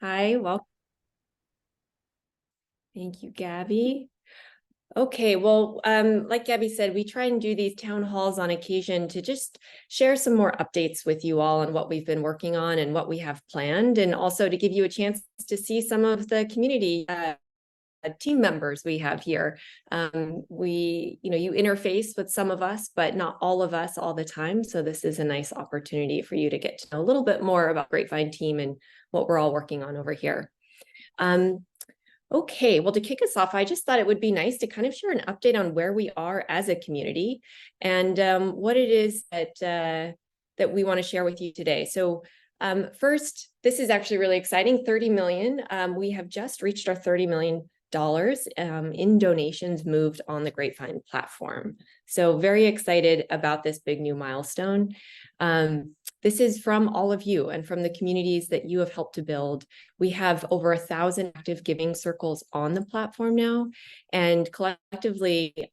Hi, welcome. Thank you, Gabby. Okay, well, like Gabby said, we try and do these town halls on occasion to just share some more updates with you all on what we've been working on and what we have planned, and also to give you a chance to see some of the community team members we have here. You interface with some of us, but not all of us all the time. So this is a nice opportunity for you to get to know a little bit more about Grapevine team and what we're all working on over here. Okay, well, to kick us off, I just thought it would be nice to kind of share an update on where we are as a community and what it is that we want to share with you today. So first, this is actually really exciting, 30 million. We have just reached our $30 million in donations moved on the Grapevine platform. So very excited about this big new milestone. This is from all of you and from the communities that you have helped to build. We have over 1,000 active giving circles on the platform now, and collectively, we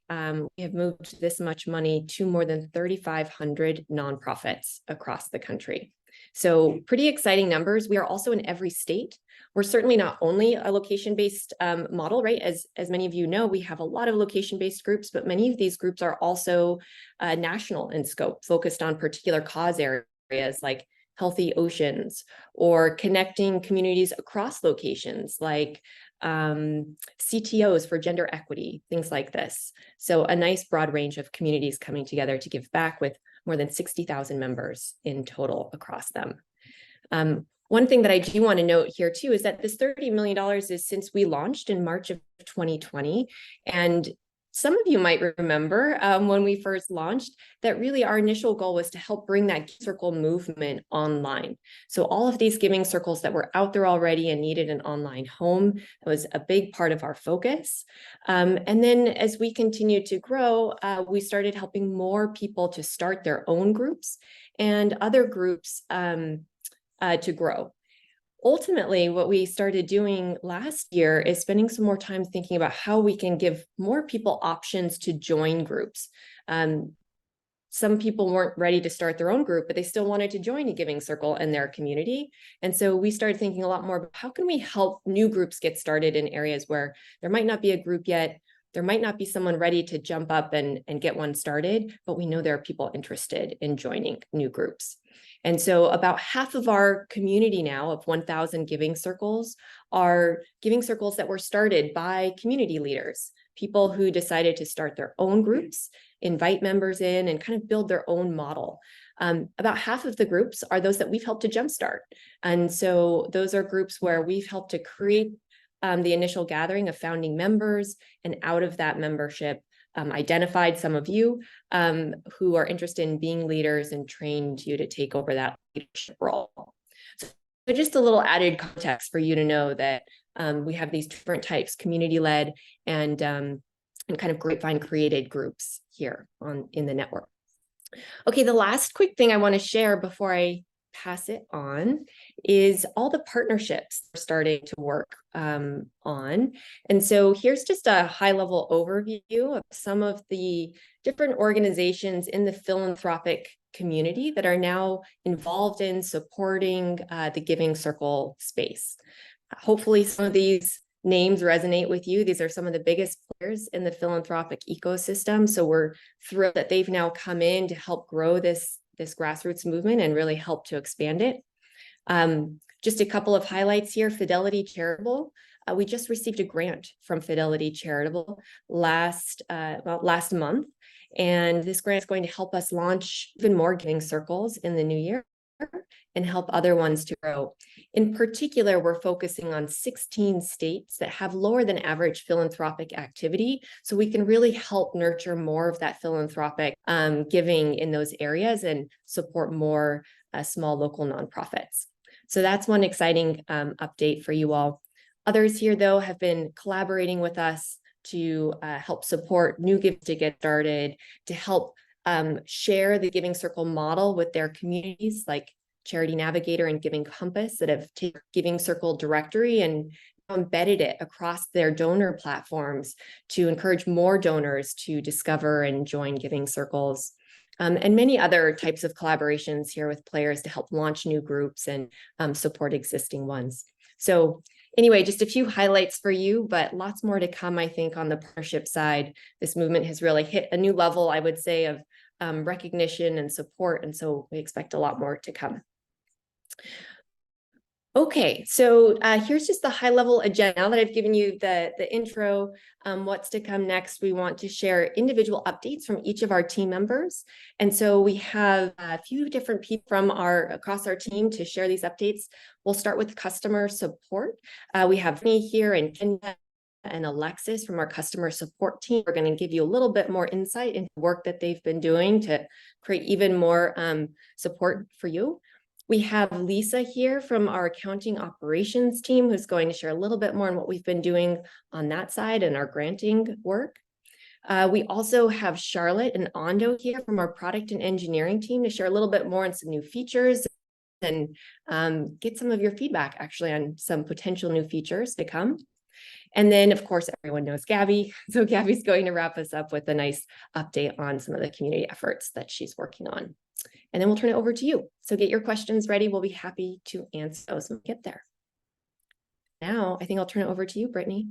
have moved this much money to more than 3,500 nonprofits across the country. So pretty exciting numbers. We are also in every state. We're certainly not only a location-based model, right? As many of you know, we have a lot of location-based groups, but many of these groups are also national in scope, focused on particular cause areas like healthy oceans, or connecting communities across locations like CTOs for gender equity, things like this. So a nice broad range of communities coming together to give back, with more than 60,000 members in total across them. One thing that I do want to note here too is that this $30 million is since we launched in March of 2020. And some of you might remember when we first launched that really our initial goal was to help bring that circle movement online. So all of these giving circles that were out there already and needed an online home, that was a big part of our focus. And then as we continued to grow, we started helping more people to start their own groups and other groups to grow. Ultimately, what we started doing last year is spending some more time thinking about how we can give more people options to join groups. Some people weren't ready to start their own group, but they still wanted to join a giving circle in their community. And so we started thinking a lot more about how can we help new groups get started in areas where there might not be a group yet, there might not be someone ready to jump up and get one started, but we know there are people interested in joining new groups. And so about half of our community now of 1,000 giving circles are giving circles that were started by community leaders, people who decided to start their own groups, invite members in, and kind of build their own model. About half of the groups are those that we've helped to jumpstart. And so those are groups where we've helped to create the initial gathering of founding members, and out of that membership, identified some of you who are interested in being leaders and trained you to take over that leadership role. So just a little added context for you to know that we have these different types, community-led and kind of Grapevine created groups here in the network. Okay, the last quick thing I want to share before I pass it on is all the partnerships we're starting to work on. And so here's just a high-level overview of some of the different organizations in the philanthropic community that are now involved in supporting the Giving Circle space. Hopefully some of these names resonate with you. These are some of the biggest players in the philanthropic ecosystem. So we're thrilled that they've now come in to help grow this grassroots movement and really help to expand it. Just a couple of highlights here. Fidelity Charitable. We just received a grant from Fidelity Charitable last month. And this grant is going to help us launch even more giving circles in the new year and help other ones to grow. In particular, we're focusing on 16 states that have lower than average philanthropic activity, so we can really help nurture more of that philanthropic giving in those areas and support more small local nonprofits. So that's one exciting update for you all. Others here, though, have been collaborating with us to help support new givers to get started, to help share the Giving Circle model with their communities, like Charity Navigator and Giving Compass, that have taken Giving Circle directory and embedded it across their donor platforms to encourage more donors to discover and join Giving Circles. and many other types of collaborations here with players to help launch new groups and support existing ones. So anyway, just a few highlights for you, but lots more to come, I think, on the partnership side. This movement has really hit a new level, I would say, of recognition and support. And so we expect a lot more to come. Okay, so here's just the high level agenda. Now that I've given you the intro, what's to come next, we want to share individual updates from each of our team members. And so we have a few different people from across our team to share these updates. We'll start with customer support. We have me here and Kenya and Alexis from our customer support team. We're going to give you a little bit more insight into the work that they've been doing to create even more support for you. We have Lisa here from our accounting operations team, who's going to share a little bit more on what we've been doing on that side and our granting work. We also have Charlotte and Ando here from our product and engineering team to share a little bit more on some new features and get some of your feedback actually on some potential new features to come. And then, of course, everyone knows Gabby. So Gabby's going to wrap us up with a nice update on some of the community efforts that she's working on. And then we'll turn it over to you. So get your questions ready. We'll be happy to answer those when we get there. Now, I think I'll turn it over to you, Brittany.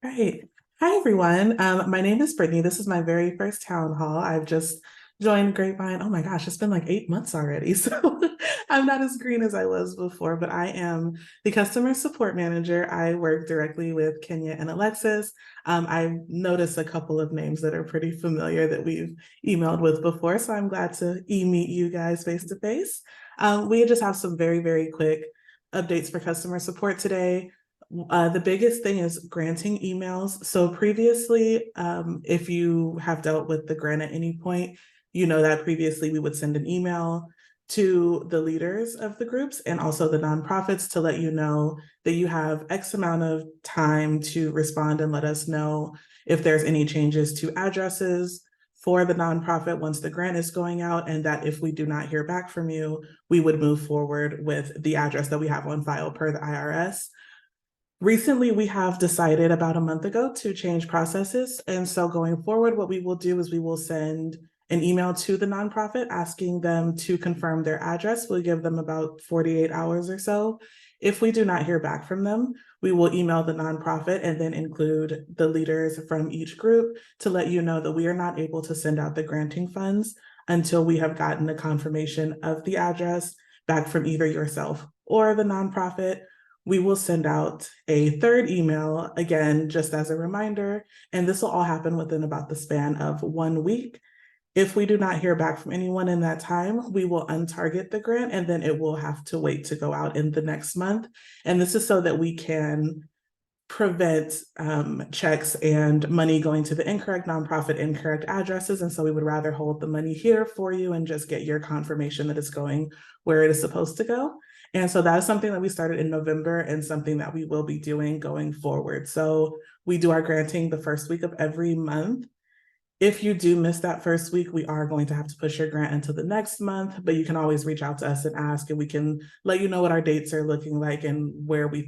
Great. Hi, everyone. My name is Brittany. This is my very first town hall. I've just joined Grapevine. Oh my gosh, it's been like 8 months already. So I'm not as green as I was before, but I am the customer support manager. I work directly with Kenya and Alexis. I noticed a couple of names that are pretty familiar that we've emailed with before. So I'm glad to meet you guys face to face. We just have some very, very quick updates for customer support today. The biggest thing is granting emails. So previously, if you have dealt with the grant at any point, you know that previously we would send an email to the leaders of the groups and also the nonprofits to let you know that you have X amount of time to respond and let us know if there's any changes to addresses for the nonprofit once the grant is going out, and that if we do not hear back from you, we would move forward with the address that we have on file per the IRS. Recently, we have decided about a month ago to change processes. And so going forward, what we will do is we will send an email to the nonprofit asking them to confirm their address. We'll give them about 48 hours or so. If we do not hear back from them, we will email the nonprofit and then include the leaders from each group to let you know that we are not able to send out the granting funds until we have gotten a confirmation of the address back from either yourself or the nonprofit. We will send out a third email, again, just as a reminder, and this will all happen within about the span of 1 week. If we do not hear back from anyone in that time, we will untarget the grant and then it will have to wait to go out in the next month. And this is so that we can prevent checks and money going to the incorrect nonprofit, incorrect addresses. And so we would rather hold the money here for you and just get your confirmation that it's going where it is supposed to go. And so that is something that we started in November and something that we will be doing going forward. So we do our granting the first week of every month. If you do miss that first week, we are going to have to push your grant into the next month, but you can always reach out to us and ask, and we can let you know what our dates are looking like and when we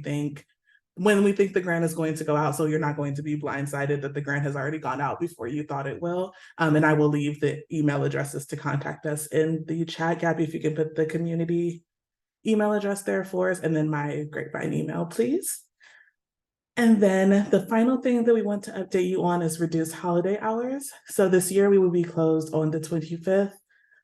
think the grant is going to go out. So you're not going to be blindsided that the grant has already gone out before you thought it will. And I will leave the email addresses to contact us in the chat. Gabby, if you can put the community email address there for us, and then my Grapevine email, please. And then the final thing that we want to update you on is reduced holiday hours. So this year we will be closed on the 25th,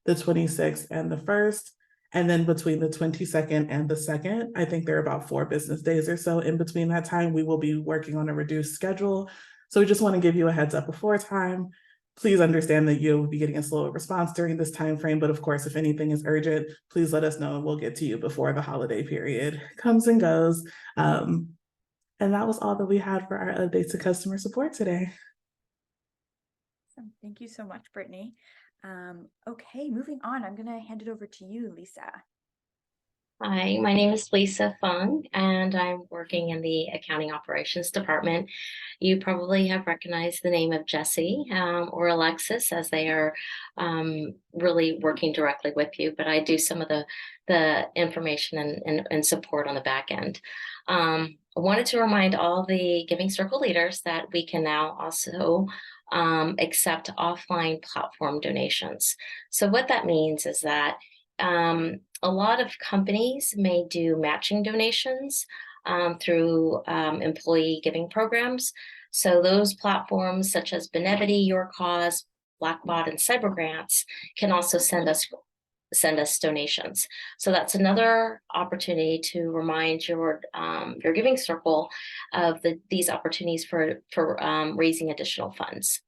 the 26th, and the 1st. And then between the 22nd and the 2nd, I think there are about 4 business days or so in between that time, we will be working on a reduced schedule. So we just want to give you a heads up before time. Please understand that you'll be getting a slower response during this time frame. But of course, if anything is urgent, please let us know and we'll get to you before the holiday period comes and goes. And that was all that we had for our updates to customer support today. Awesome. Thank you so much, Brittany. Okay, moving on, I'm going to hand it over to you, Lisa. Hi, my name is Lisa Fung, and I'm working in the accounting operations department. You probably have recognized the name of Jesse or Alexis, as they are really working directly with you, but I do some of the information and support on the back end. I wanted to remind all the Giving Circle leaders that we can now also accept offline platform donations. So what that means is that a lot of companies may do matching donations through employee giving programs. So those platforms such as Benevity, Your Cause, Blackbot, and Cybergrants can also send us donations. So that's another opportunity to remind your giving circle of these opportunities for raising additional funds.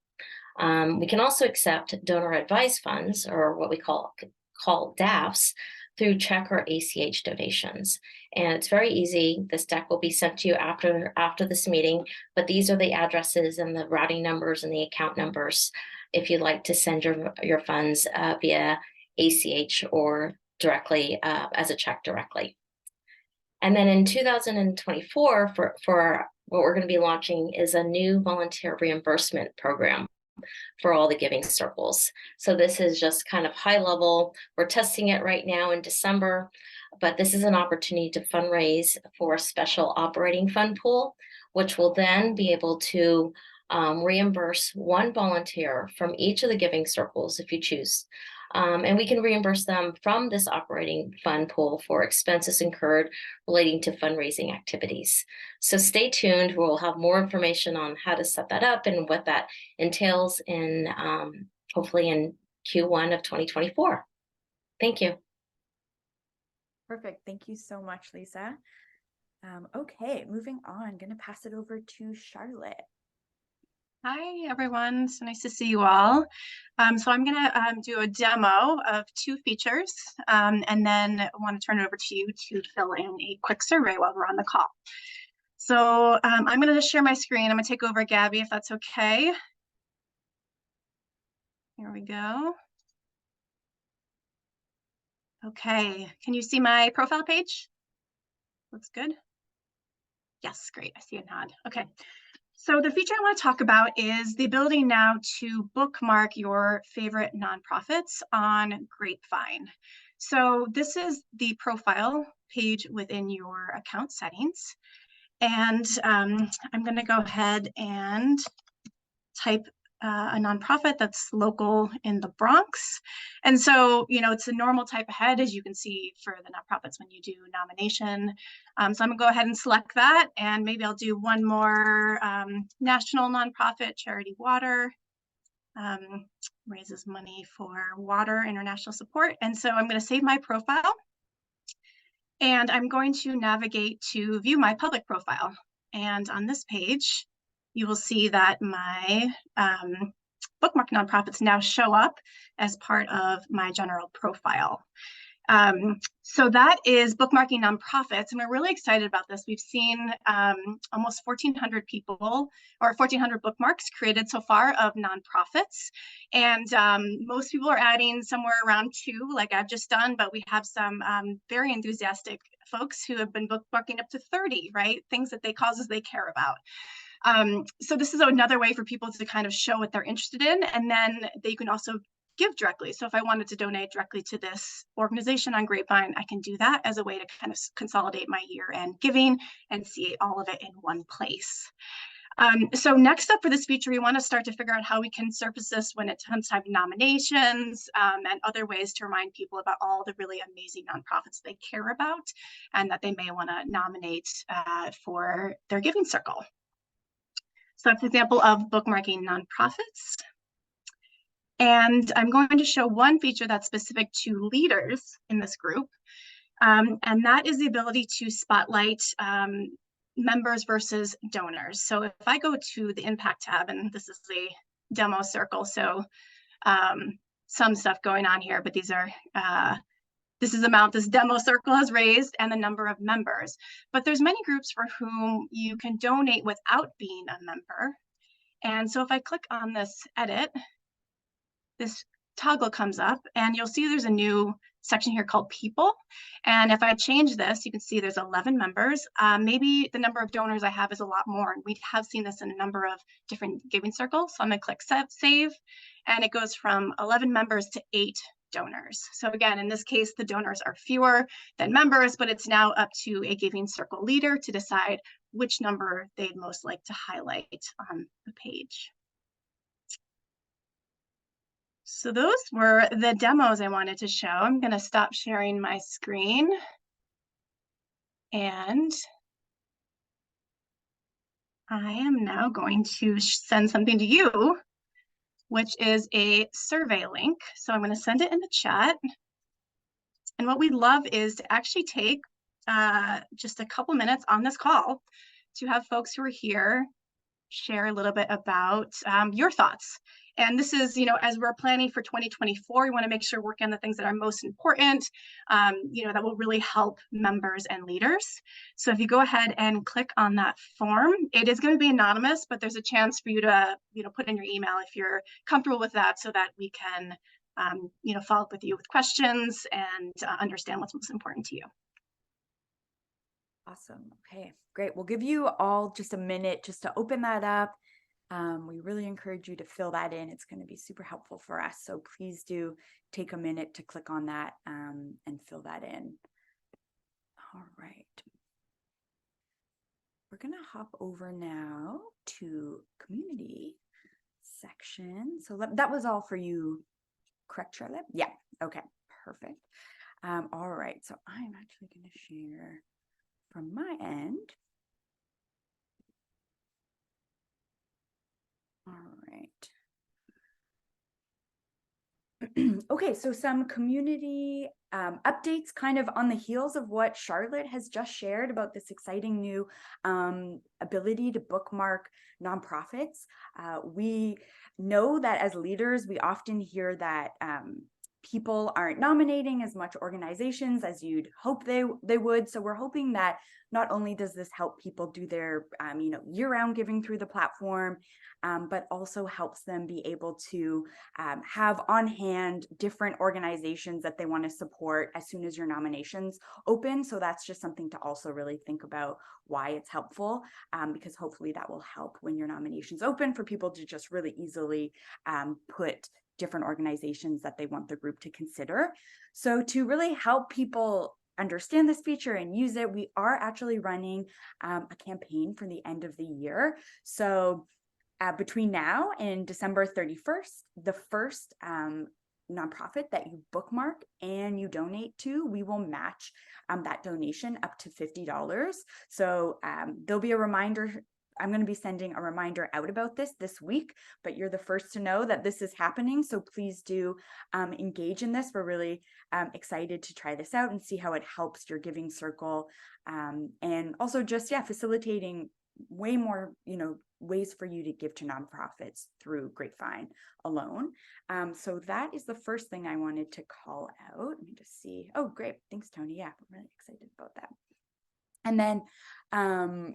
We can also accept donor advised funds, or what we call DAFs, through check or ACH donations. And it's very easy. This deck will be sent to you after this meeting, but these are the addresses and the routing numbers and the account numbers if you'd like to send your funds via ACH or directly as a check directly. And then in 2024, for what we're going to be launching is a new volunteer reimbursement program for all the giving circles. So this is just kind of high level. We're testing it right now in December, but this is an opportunity to fundraise for a special operating fund pool, which will then be able to reimburse one volunteer from each of the giving circles if you choose. And we can reimburse them from this operating fund pool for expenses incurred relating to fundraising activities. So stay tuned. We'll have more information on how to set that up and what that entails in hopefully in Q1 of 2024. Thank you. Perfect. Thank you so much, Lisa. Okay, moving on. I'm going to pass it over to Charlotte. Hi, everyone. So nice to see you all. So I'm going to do a demo of 2 features, and then I want to turn it over to you to fill in a quick survey while we're on the call. So I'm going to just share my screen. I'm going to take over Gabby, if that's okay. Here we go. Okay, can you see my profile page? Looks good. Yes, great. I see a nod. Okay. So the feature I want to talk about is the ability now to bookmark your favorite nonprofits on Grapevine. So this is the profile page within your account settings. And I'm going to go ahead and type a nonprofit that's local in the Bronx. And so, you know, it's a normal type ahead, as you can see for the nonprofits when you do nomination. So I'm gonna go ahead and select that, and maybe I'll do one more national nonprofit, Charity Water, raises money for water international support. And so I'm gonna save my profile, and I'm going to navigate to view my public profile. And on this page, you will see that my bookmark nonprofits now show up as part of my general profile. So that is bookmarking nonprofits, and we're really excited about this. We've seen almost 1,400 people, or 1,400 bookmarks created so far of nonprofits, and most people are adding somewhere around 2, like I've just done, but we have some very enthusiastic folks who have been bookmarking up to 30, right? Things that causes they care about. So this is another way for people to kind of show what they're interested in, and then they can also give directly. So if I wanted to donate directly to this organization on Grapevine, I can do that as a way to kind of consolidate my year-end giving and see all of it in one place. So next up for this feature, we want to start to figure out how we can surface this when it comes time to nominations and other ways to remind people about all the really amazing nonprofits they care about and that they may want to nominate for their giving circle. So that's an example of bookmarking nonprofits. And I'm going to show one feature that's specific to leaders in this group. And that is the ability to spotlight members versus donors. So if I go to the impact tab, and this is the demo circle, so some stuff going on here, but these are this is the amount this demo circle has raised and the number of members. But there's many groups for whom you can donate without being a member. And so if I click on this edit, this toggle comes up, and you'll see there's a new section here called people. And if I change this, you can see there's 11 members. Maybe the number of donors I have is a lot more. And we have seen this in a number of different giving circles. So I'm gonna click save, and it goes from 11 members to 8 donors. So again, in this case, the donors are fewer than members, but it's now up to a giving circle leader to decide which number they'd most like to highlight on the page. So those were the demos I wanted to show. I'm going to stop sharing my screen. And I am now going to send something to you, which is a survey link. So I'm going to send it in the chat. And what we'd love is to actually take just a couple minutes on this call to have folks who are here share a little bit about your thoughts. And this is, as we're planning for 2024, we want to make sure we're working on the things that are most important, that will really help members and leaders. So if you go ahead and click on that form, it is going to be anonymous, but there's a chance for you to, put in your email if you're comfortable with that, so that we can, follow up with you with questions and understand what's most important to you. Awesome. Okay, great. We'll give you all just a minute just to open that up. We really encourage you to fill that in. It's going to be super helpful for us. So please do take a minute to click on that and fill that in. All right. We're going to hop over now to community section. So that was all for you, correct, Charlotte? Yeah. Okay, perfect. All right. So I'm actually going to share from my end. All right. Okay, so some community updates kind of on the heels of what Charlotte has just shared about this exciting new ability to bookmark nonprofits. We know that as leaders, we often hear that people aren't nominating as much organizations as you'd hope they would. So we're hoping that not only does this help people do their year-round giving through the platform, but also helps them be able to have on hand different organizations that they want to support as soon as your nominations open. So that's just something to also really think about why it's helpful, because hopefully that will help when your nominations open for people to just really easily put different organizations that they want the group to consider. So to really help people understand this feature and use it, we are actually running a campaign for the end of the year. So between now and December 31st, the first nonprofit that you bookmark and you donate to, we will match that donation up to $50. So there'll be a reminder. I'm going to be sending a reminder out about this week, but you're the first to know that this is happening. So please do engage in this. We're really excited to try this out and see how it helps your giving circle. And also just, facilitating way more, ways for you to give to nonprofits through Grapevine alone. So that is the first thing I wanted to call out. Let me just see. Oh, great. Thanks, Tony. Yeah, I'm really excited about that. And then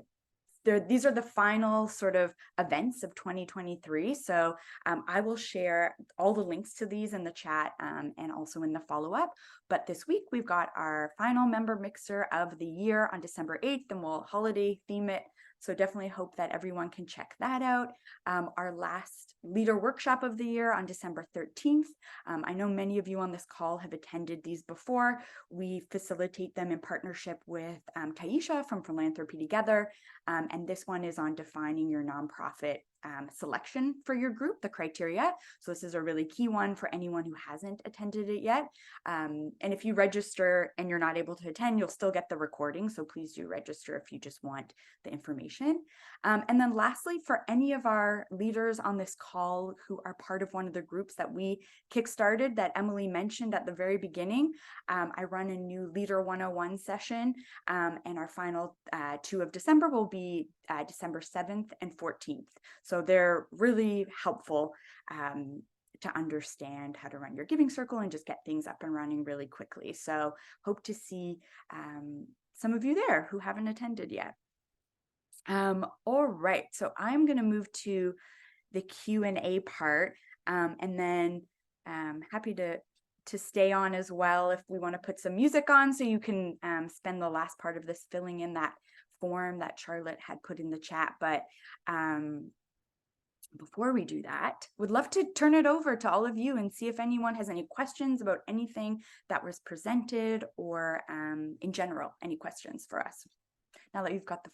these are the final sort of events of 2023. So I will share all the links to these in the chat and also in the follow-up. But this week we've got our final member mixer of the year on December 8th, and we'll holiday theme it. So definitely hope that everyone can check that out. Our last leader workshop of the year on December 13th. I know many of you on this call have attended these before. We facilitate them in partnership with Taisha from Philanthropy Together. And this one is on defining your nonprofit selection for your group, the criteria. So this is a really key one for anyone who hasn't attended it yet. And if you register and you're not able to attend, you'll still get the recording. So please do register if you just want the information. And then lastly, for any of our leaders on this call who are part of one of the groups that we kickstarted that Emily mentioned at the very beginning, I run a new Leader 101 session, and our final 2 of December will be December 7th and 14th. So they're really helpful to understand how to run your giving circle and just get things up and running really quickly. So hope to see some of you there who haven't attended yet. All right, so I'm going to move to the Q&A part, and then happy to stay on as well if we want to put some music on, so you can spend the last part of this filling in that form that Charlotte had put in the chat. But before we do that, would love to turn it over to all of you and see if anyone has any questions about anything that was presented, or in general, any questions for us. Now that you've got the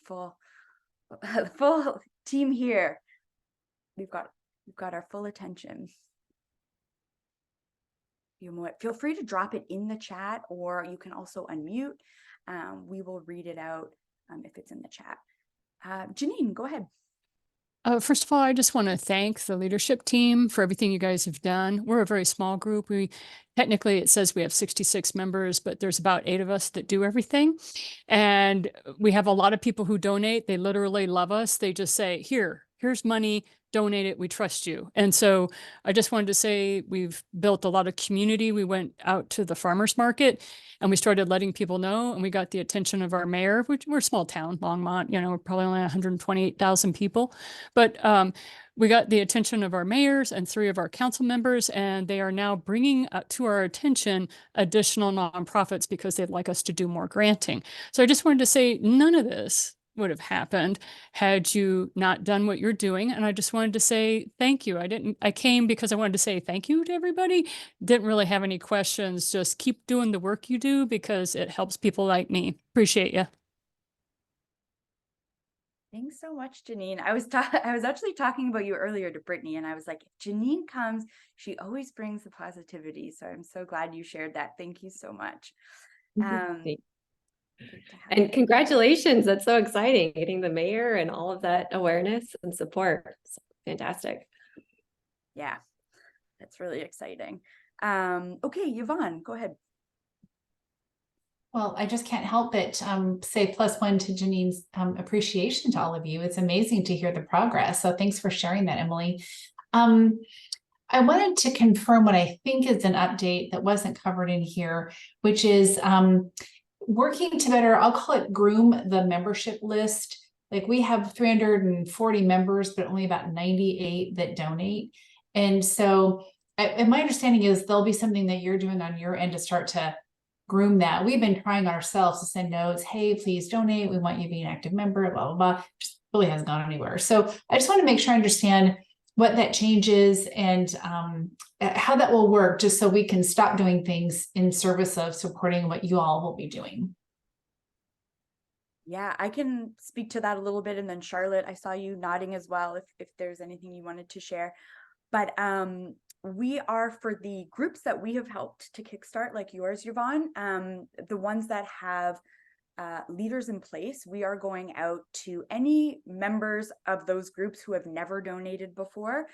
full team here, we've got our full attention. feel free to drop it in the chat, or you can also unmute. We will read it out if it's in the chat. Janine, go ahead. First of all, I just want to thank the leadership team for everything you guys have done. We're a very small group. Technically, it says we have 66 members, but there's about 8 of us that do everything. And we have a lot of people who donate. They literally love us. They just say, here's money, donate it. We trust you. And so I just wanted to say we've built a lot of community. We went out to the farmers market and we started letting people know, and we got the attention of our mayor, which we're a small town, Longmont, we're probably only 128,000 people. But we got the attention of our mayors and 3 of our council members, and they are now bringing to our attention additional nonprofits because they'd like us to do more granting. So I just wanted to say none of this would have happened had you not done what you're doing. And I just wanted to say thank you. I came because I wanted to say thank you to everybody. Didn't really have any questions. Just keep doing the work you do because it helps people like me. Appreciate you. Thanks so much, Janine. I was actually talking about you earlier to Brittany, and I was like, if Janine comes, she always brings the positivity. So I'm so glad you shared that. Thank you so much. And congratulations. That's so exciting. Getting the mayor and all of that awareness and support. It's fantastic. Yeah, that's really exciting. Okay, Yvonne, go ahead. Well, I just can't help but say +1 to Janine's appreciation to all of you. It's amazing to hear the progress. So thanks for sharing that, Emily. I wanted to confirm what I think is an update that wasn't covered in here, which is working to better, I'll call it groom the membership list. Like we have 340 members, but only about 98 that donate. And so and my understanding is there'll be something that you're doing on your end to start to groom that. We've been trying ourselves to send notes, hey, please donate. We want you to be an active member, blah, blah, blah. Just really hasn't gone anywhere. So I just want to make sure I understand what that change is and how that will work, just so we can stop doing things in service of supporting what you all will be doing. Yeah, I can speak to that a little bit. And then Charlotte, I saw you nodding as well, if there's anything you wanted to share. But we are, for the groups that we have helped to kickstart, like yours, Yvonne, the ones that have leaders in place, we are going out to any members of those groups who have never donated before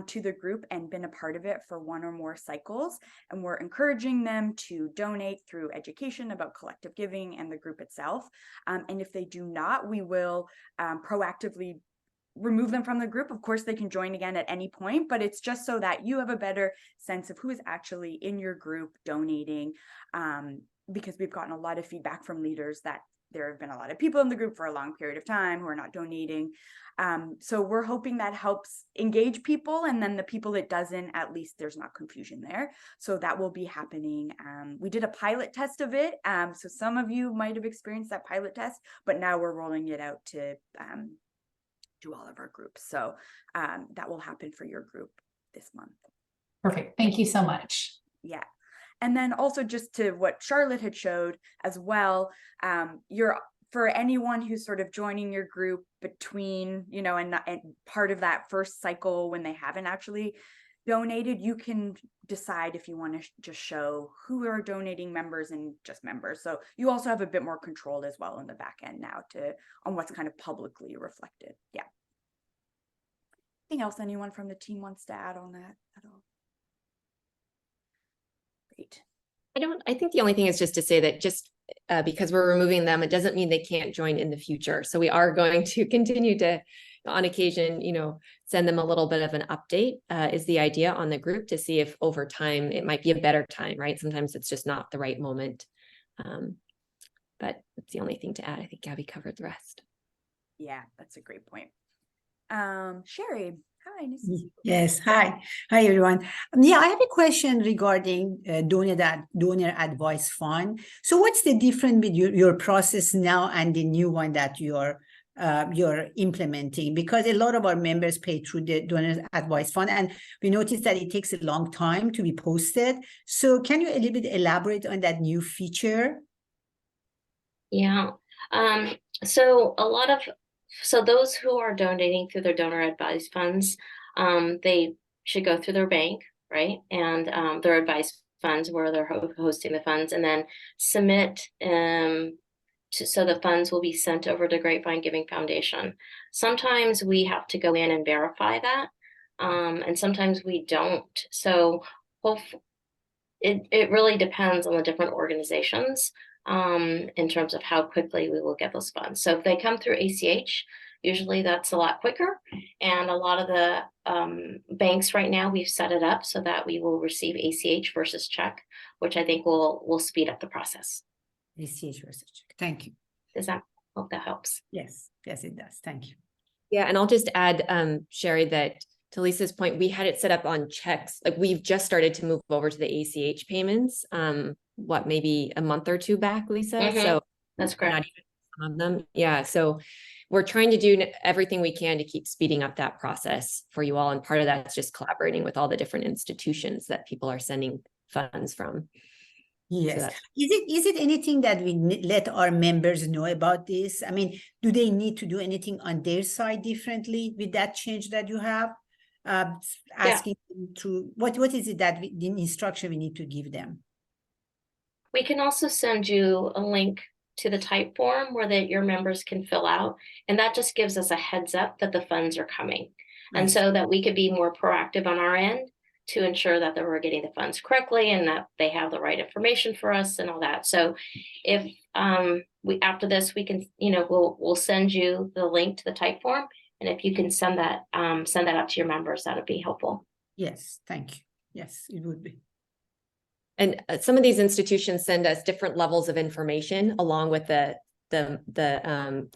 to the group and been a part of it for 1 or more cycles. And we're encouraging them to donate through education about collective giving and the group itself. And if they do not, we will proactively remove them from the group. Of course, they can join again at any point, but it's just so that you have a better sense of who is actually in your group donating. Because we've gotten a lot of feedback from leaders that there have been a lot of people in the group for a long period of time who are not donating. So we're hoping that helps engage people, and then the people it doesn't, at least there's not confusion there. So that will be happening. We did a pilot test of it. So some of you might have experienced that pilot test, but now we're rolling it out to all of our groups. So that will happen for your group this month. Perfect. Thank you so much. Yeah. And then also just to what Charlotte had showed as well, for anyone who's sort of joining your group between, and part of that first cycle when they haven't actually donated, you can decide if you want to just show who are donating members and just members. So you also have a bit more control as well in the back end now on what's kind of publicly reflected. Yeah. Anything else anyone from the team wants to add on that at all? I think the only thing is just to say that just because we're removing them, it doesn't mean they can't join in the future. So we are going to continue to, on occasion, send them a little bit of an update is the idea on the group, to see if over time it might be a better time, right? Sometimes it's just not the right moment. But that's the only thing to add. I think Gabby covered the rest. Yeah, that's a great point. Sherry. Hi, nice to see you. Yes, hi everyone. I have a question regarding donor advice fund. So what's the difference with your process now and the new one that you're implementing? Because a lot of our members pay through the donor advice fund, and we noticed that it takes a long time to be posted. So can you a little bit elaborate on that new feature? Yeah. So those who are donating through their donor advice funds, they should go through their bank, right? And their advice funds where they're hosting the funds, and then submit so the funds will be sent over to Grapevine Giving Foundation. Sometimes we have to go in and verify that, and sometimes we don't. So it really depends on the different organizations in terms of how quickly we will get those funds. So if they come through ACH, usually that's a lot quicker. And a lot of the banks right now, we've set it up so that we will receive ACH versus check, which I think will speed up the process. ACH versus check. Thank you. Does that hope that helps? Yes, yes, it does. Thank you. Yeah, and I'll just add, Sherry, that to Lisa's point, we had it set up on checks. Like we've just started to move over to the ACH payments. Maybe a month or two back, Lisa? So that's not correct. even some of them. Yeah, so we're trying to do everything we can to keep speeding up that process for you all. And part of that's just collaborating with all the different institutions that people are sending funds from. Yes. So Is it anything that we let our members know about this? I mean, do they need to do anything on their side differently with that change that you have? Asking them to what is it that the instruction we need to give them? We can also send you a link to the type form where your members can fill out, and that just gives us a heads up that the funds are coming, and so that we could be more proactive on our end to ensure that we're getting the funds correctly and that they have the right information for us and all that. So if after this we can, we'll send you the link to the type form, and if you can send that out to your members, that would be helpful. Yes, thank you. Yes, it would be. And some of these institutions send us different levels of information along with the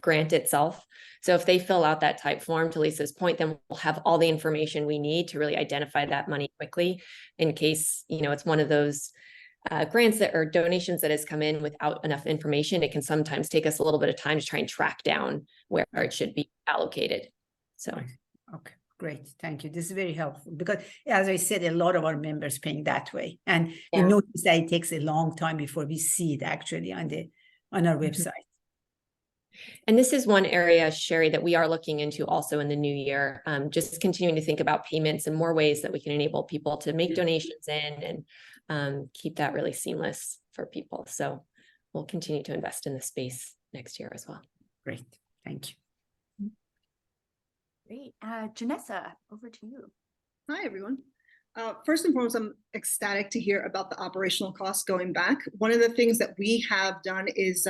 grant itself. So if they fill out that type form, to Lisa's point, then we'll have all the information we need to really identify that money quickly in case, it's one of those grants that or donations that has come in without enough information. It can sometimes take us a little bit of time to try and track down where it should be allocated. So. Okay. Great, thank you. This is very helpful because, as I said, a lot of our members paying that way, and we notice that it takes a long time before we see it actually on our website. And this is one area, Sherry, that we are looking into also in the new year. Just continuing to think about payments and more ways that we can enable people to make donations in and keep that really seamless for people. So we'll continue to invest in this space next year as well. Great, thank you. Great. Janessa, over to you. Hi, everyone. First and foremost, I'm ecstatic to hear about the operational costs going back. One of the things that we have done is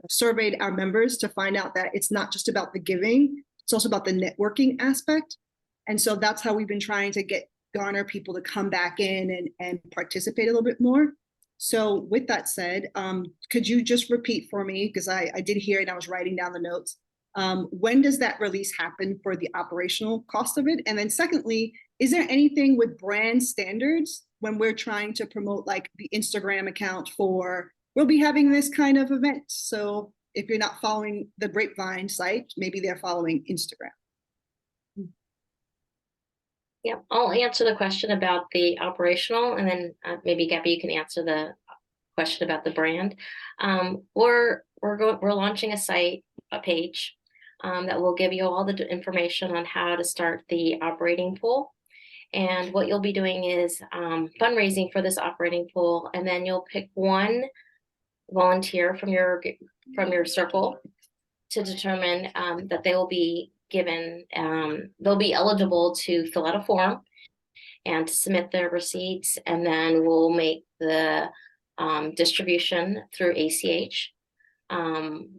surveyed our members to find out that it's not just about the giving, it's also about the networking aspect. And so that's how we've been trying to garner people to come back in and participate a little bit more. So with that said, could you just repeat for me, because I did hear it and I was writing down the notes. When does that release happen for the operational cost of it? And then secondly, is there anything with brand standards when we're trying to promote like the Instagram account for, we'll be having this kind of event. So if you're not following the Grapevine site, maybe they're following Instagram. Yeah, I'll answer the question about the operational, and then maybe Gabby, you can answer the question about the brand. We're launching a page that will give you all the information on how to start the operating pool. And what you'll be doing is fundraising for this operating pool, and then you'll pick one volunteer from your circle to determine that they will be given, they'll be eligible to fill out a form and to submit their receipts, and then we'll make the distribution through ACH,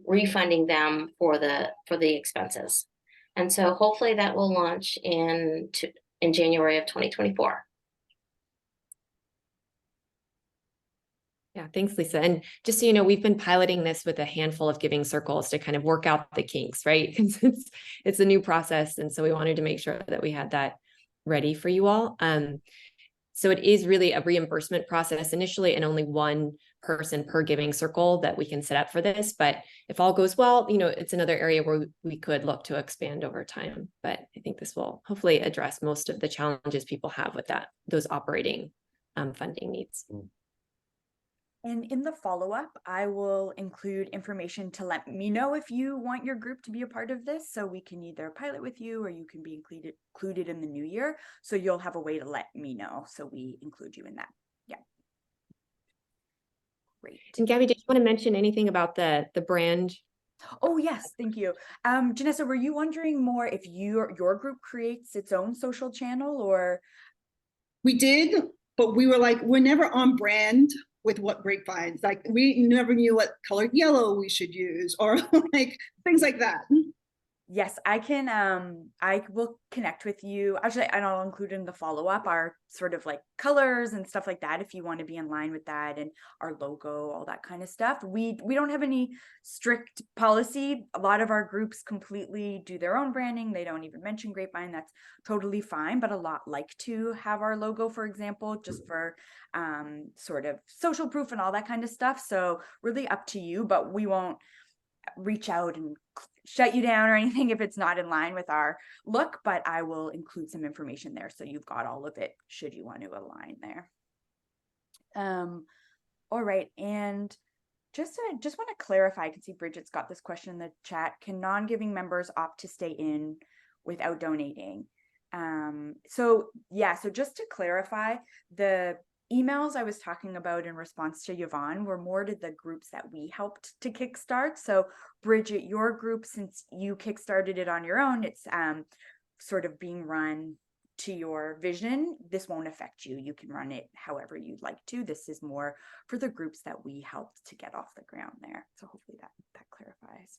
refunding them for the expenses. And so hopefully that will launch in January of 2024. Yeah, thanks, Lisa. And just so you know, we've been piloting this with a handful of giving circles to kind of work out the kinks, right? It's a new process. And so we wanted to make sure that we had that ready for you all. So it is really a reimbursement process initially, and only one person per giving circle that we can set up for this. But if all goes well, it's another area where we could look to expand over time. But I think this will hopefully address most of the challenges people have with those operating funding needs. And in the follow-up, I will include information to let me know if you want your group to be a part of this, so we can either pilot with you or you can be included in the new year. So you'll have a way to let me know, so we include you in that. Yeah. Great. And Gabby, did you want to mention anything about the brand? Oh, yes, thank you. Janessa, were you wondering more if your group creates its own social channel, or? We did, but we were like, we're never on brand with what Grapevine. Like, we never knew what colored yellow we should use, or like things like that. Yes, I can, I will connect with you. Actually, and I'll include in the follow-up our sort of like colors and stuff like that, if you want to be in line with that, and our logo, all that kind of stuff. We don't have any strict policy. A lot of our groups completely do their own branding. They don't even mention Grapevine. That's totally fine, but a lot like to have our logo, for example, just for sort of social proof and all that kind of stuff. So really up to you, but we won't reach out and shut you down or anything if it's not in line with our look, but I will include some information there so you've got all of it should you want to align there. All right, and just want to clarify, I can see Bridget's got this question in the chat. Can non-giving members opt to stay in without donating? So just to clarify, the emails I was talking about in response to Yvonne were more to the groups that we helped to kickstart. So Bridget, your group, since you kickstarted it on your own, it's sort of being run to your vision. This won't affect you. You can run it however you'd like to. This is more for the groups that we helped to get off the ground there. So hopefully that clarifies.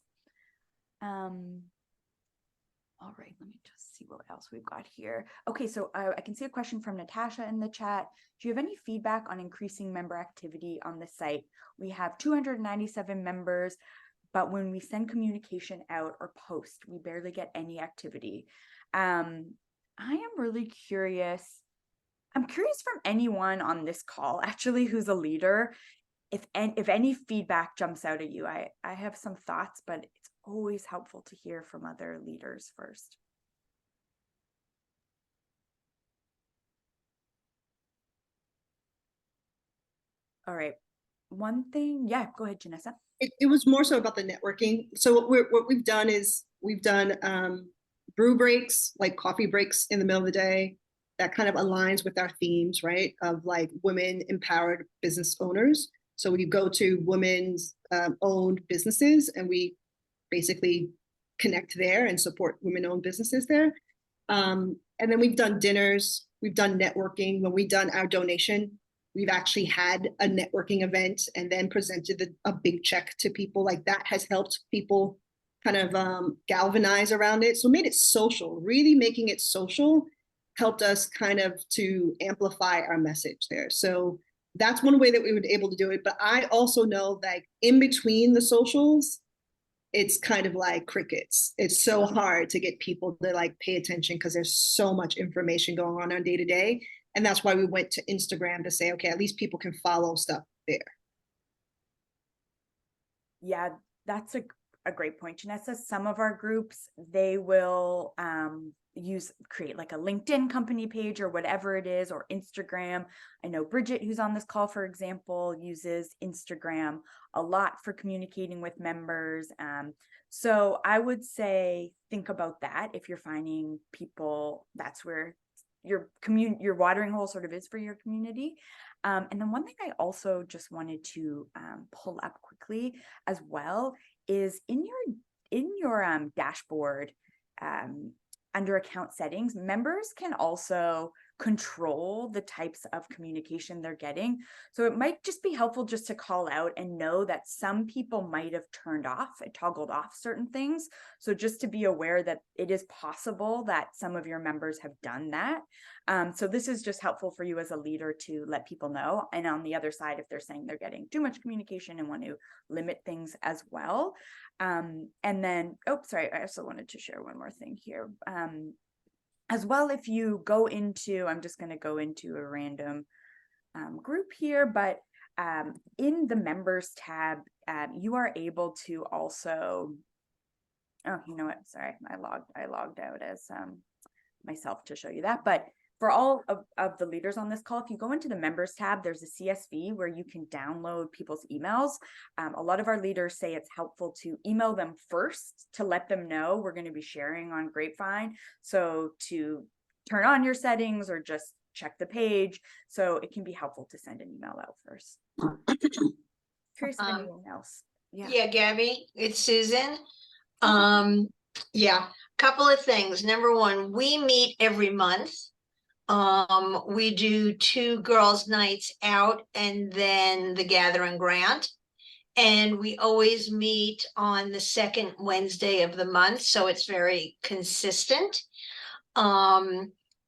All right, let me just see what else we've got here. Okay, so I can see a question from Natasha in the chat. Do you have any feedback on increasing member activity on the site? We have 297 members, but when we send communication out or post, we barely get any activity. I am really curious. I'm curious from anyone on this call, actually, who's a leader, if any feedback jumps out at you. I have some thoughts, but it's always helpful to hear from other leaders first. All right. One thing, yeah, go ahead, Janessa. It was more so about the networking. So what we've done is we've done brew breaks, like coffee breaks in the middle of the day. That kind of aligns with our themes, right? Of like women empowered business owners. So we go to women's owned businesses, and we basically connect there and support women-owned businesses there. And then we've done dinners, we've done networking. When we've done our donation, we've actually had a networking event and then presented a big check to people. Like, that has helped people kind of galvanize around it. So made it social, really making it social helped us kind of to amplify our message there. So that's one way that we were able to do it. But I also know that in between the socials, it's kind of like crickets. It's so hard to get people to like pay attention because there's so much information going on day to day. And that's why we went to Instagram to say, okay, at least people can follow stuff there. Yeah, that's a great point, Janessa. Some of our groups, they will create like a LinkedIn company page or whatever it is, or Instagram. I know Bridget, who's on this call, for example, uses Instagram a lot for communicating with members. So I would say think about that if you're finding people, that's where your watering hole sort of is for your community. And then one thing I also just wanted to pull up quickly as well is in your dashboard, under account settings, members can also control the types of communication they're getting. So it might just be helpful just to call out and know that some people might have toggled off certain things. So just to be aware that it is possible that some of your members have done that. So this is just helpful for you as a leader to let people know. And on the other side, if they're saying they're getting too much communication and want to limit things as well. And then, I also wanted to share one more thing here. As well, if you go into, I'm just going to go into a random group here, but in the members tab, you are able to also, oh, you know what? Sorry, I logged out as myself to show you that. But for all of the leaders on this call, if you go into the members tab, there's a CSV where you can download people's emails. A lot of our leaders say it's helpful to email them first to let them know we're going to be sharing on Grapevine. So to turn on your settings or just check the page. So it can be helpful to send an email out first. Curious if Um, anyone else. Yeah. Yeah, Gabby, it's Susan. Oh, Yeah, couple of things. Number one, we meet every month. We do 2 girls' nights out and then the Gathering Grant. And we always meet on the second Wednesday of the month, so it's very consistent.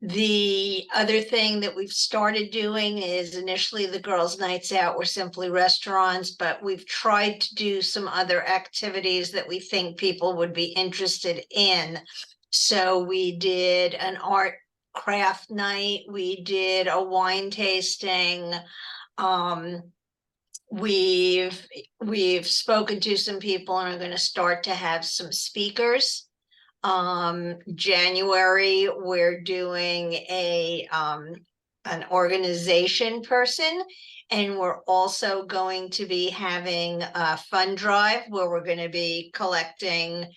The other thing that we've started doing is initially the girls' nights out were simply restaurants, but we've tried to do some other activities that we think people would be interested in. So we did an art craft night, we did a wine tasting. We've spoken to some people and are going to start to have some speakers. January, we're doing an organization person, and we're also going to be having a fund drive where we're going to be collecting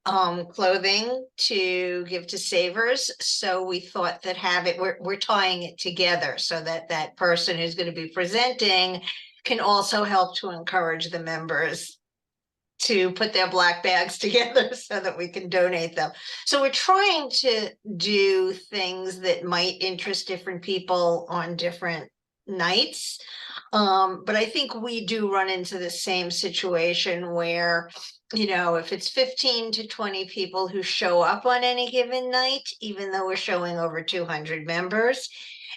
clothing to give to savers. So we thought that we're tying it together so that that person who's going to be presenting can also help to encourage the members to put their black bags together so that we can donate them. So we're trying to do things that might interest different people on different nights. But I think we do run into the same situation where, if it's 15 to 20 people who show up on any given night, even though we're showing over 200 members,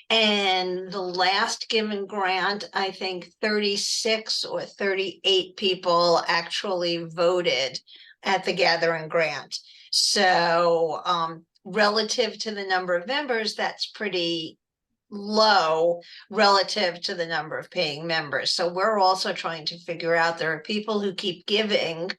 and the last given grant, I think 36 or 38 people actually voted at the Gathering Grant. So relative to the number of members, that's pretty low relative to the number of paying members. So we're also trying to figure out, there are people who keep giving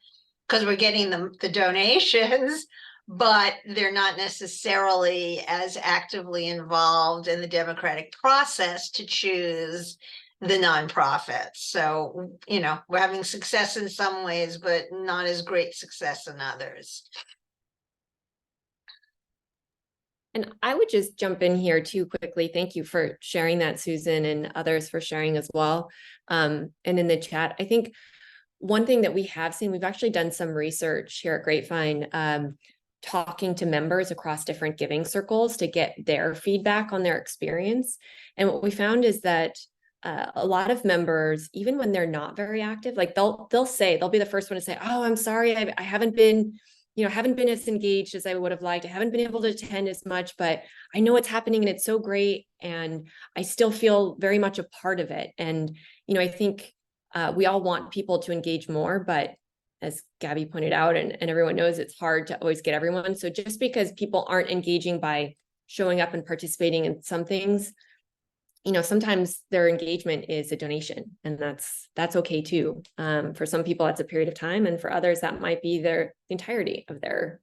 because we're getting the donations, but they're not necessarily as actively involved in the democratic process to choose the nonprofits. So, we're having success in some ways, but not as great success in others. And I would just jump in here too quickly. Thank you for sharing that, Susan, and others for sharing as well. And in the chat, I think one thing that we have seen, we've actually done some research here at Grapevine, talking to members across different giving circles to get their feedback on their experience. And what we found is that a lot of members, even when they're not very active, like they'll be the first one to say, "Oh, I'm sorry, I haven't been as engaged as I would have liked. I haven't been able to attend as much, but I know what's happening and it's so great. And I still feel very much a part of it." And, I think we all want people to engage more, but as Gabby pointed out, and everyone knows, it's hard to always get everyone. So just because people aren't engaging by showing up and participating in some things, sometimes their engagement is a donation, and that's okay too. For some people, that's a period of time, and for others, that might be the entirety of their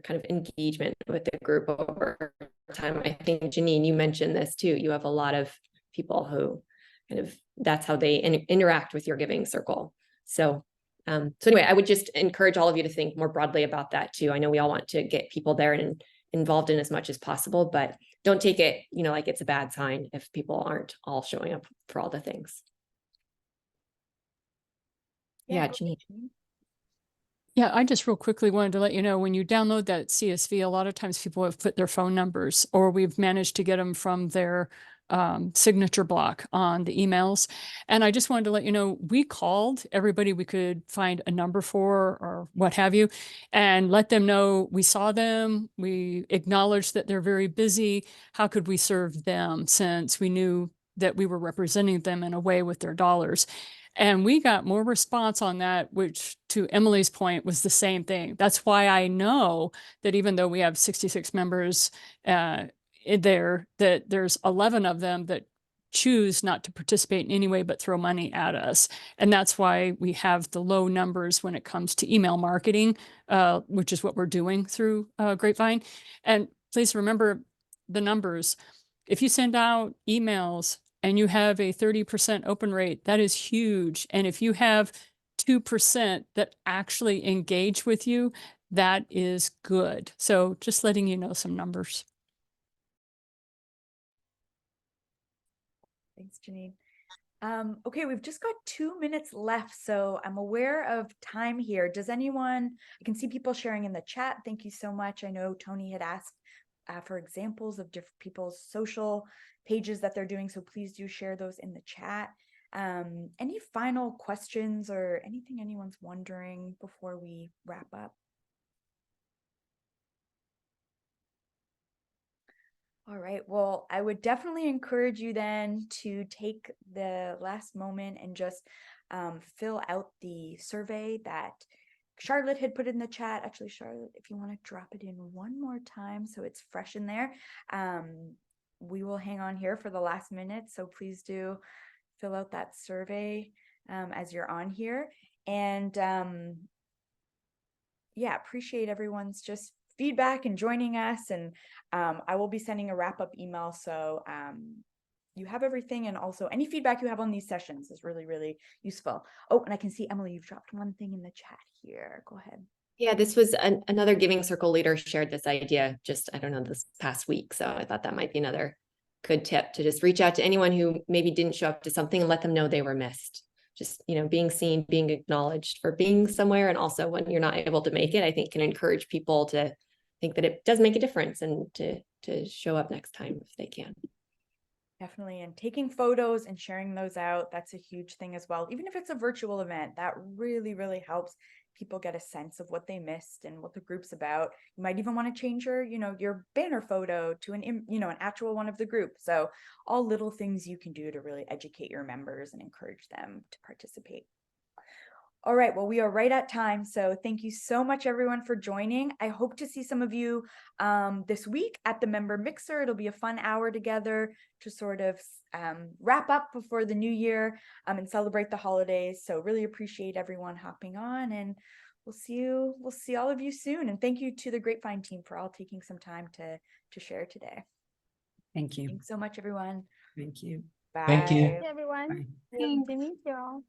kind of engagement with the group over time. I think, Janine, you mentioned this too. You have a lot of people who kind of, that's how they interact with your giving circle. So anyway, I would just encourage all of you to think more broadly about that too. I know we all want to get people there and involved in as much as possible, but don't take it, like it's a bad sign if people aren't all showing up for all the things. Yeah, Janine. Yeah, I just real quickly wanted to let you know, when you download that CSV, a lot of times people have put their phone numbers, or we've managed to get them from their signature block on the emails. And I just wanted to let you know, we called everybody we could find a number for or what have you, and let them know we saw them. We acknowledged that they're very busy. How could we serve them, since we knew that we were representing them in a way with their dollars? And we got more response on that, which, to Emily's point, was the same thing. That's why I know that even though we have 66 members there, that there's 11 of them that choose not to participate in any way but throw money at us. And that's why we have the low numbers when it comes to email marketing, which is what we're doing through Grapevine. And please remember the numbers. If you send out emails and you have a 30% open rate, that is huge. And if you have 2% that actually engage with you, that is good. So just letting you know some numbers. Thanks, Janine. Okay, we've just got 2 minutes left, so I'm aware of time here. Does anyone, I can see people sharing in the chat. Thank you so much. I know Tony had asked for examples of different people's social pages that they're doing, so please do share those in the chat. Any final questions or anything anyone's wondering before we wrap up? All right, well, I would definitely encourage you then to take the last moment and just fill out the survey that Charlotte had put in the chat. Actually, Charlotte, if you want to drop it in one more time so it's fresh in there. We will hang on here for the last minute, so please do fill out that survey as you're on here. And yeah, appreciate everyone's just feedback and joining us. And I will be sending a wrap-up email, so you have everything, and also any feedback you have on these sessions is really, really useful. Oh, and I can see, Emily, you've dropped one thing in the chat here. Go ahead. Yeah, this was another Giving Circle leader shared this idea just, I don't know, this past week. So I thought that might be another good tip, to just reach out to anyone who maybe didn't show up to something and let them know they were missed. Just, being seen, being acknowledged for being somewhere. And also when you're not able to make it, I think can encourage people to think that it does make a difference, and to show up next time if they can. Definitely. And taking photos and sharing those out, that's a huge thing as well. Even if it's a virtual event, that really, really helps people get a sense of what they missed and what the group's about. You might even want to change your banner photo to an actual one of the group. So all little things you can do to really educate your members and encourage them to participate. All right, well, we are right at time. So thank you so much, everyone, for joining. I hope to see some of you this week at the member mixer. It'll be a fun hour together to sort of wrap up before the new year and celebrate the holidays. So really appreciate everyone hopping on, and we'll see all of you soon. And thank you to the Grapevine team for all taking some time to share today. Thank you. Thanks so much, everyone. Thank you. Bye. Thank you. everyone. Bye. Nice to meet you all.